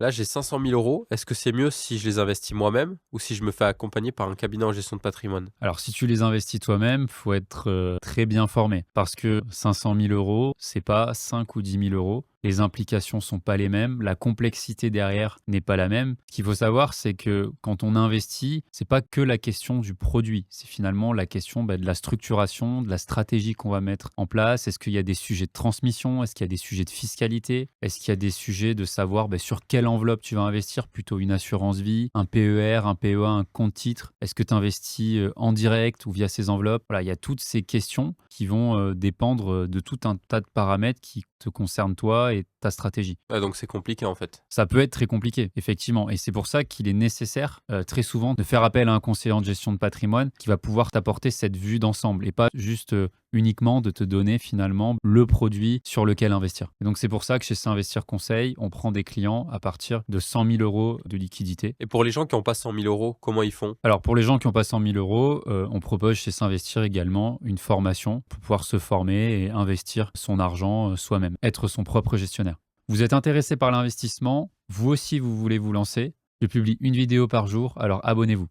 Là, j'ai 500 000 euros. Est-ce que c'est mieux si je les investis moi-même ou si je me fais accompagner par un cabinet en gestion de patrimoine? Alors, si tu les investis toi-même, faut être très bien formé parce que 500 000 euros, c'est pas 5 ou 10 000 euros. Les implications sont pas les mêmes, la complexité derrière n'est pas la même. Ce qu'il faut savoir, c'est que quand on investit, c'est pas que la question du produit, c'est finalement la question de la structuration, de la stratégie qu'on va mettre en place. Est-ce qu'il y a des sujets de transmission? Est-ce qu'il y a des sujets de fiscalité? Est-ce qu'il y a des sujets de savoir sur quelle enveloppe tu vas investir? Plutôt une assurance vie, un PER, un PEA, un compte titre? Est-ce que tu investis en direct ou via ces enveloppes? Voilà, il y a toutes ces questions qui vont dépendre de tout un tas de paramètres qui te concernent toi et ta stratégie. Ah, donc c'est compliqué en fait. Ça peut être très compliqué, effectivement, et c'est pour ça qu'il est nécessaire, très souvent, de faire appel à un conseiller en gestion de patrimoine qui va pouvoir t'apporter cette vue d'ensemble et pas juste, uniquement de te donner finalement le produit sur lequel investir. Et donc c'est pour ça que chez S'investir Conseil, on prend des clients à partir de 100 000 € de liquidité. Et pour les gens qui ont pas 100 000 euros, comment ils font? Alors pour les gens qui ont pas 100 000 €, on propose chez S'investir également une formation pour pouvoir se former et investir son argent, soi-même, être son propre gestionnaire. Vous êtes intéressé par l'investissement, vous aussi vous voulez vous lancer, je publie une vidéo par jour, alors abonnez-vous.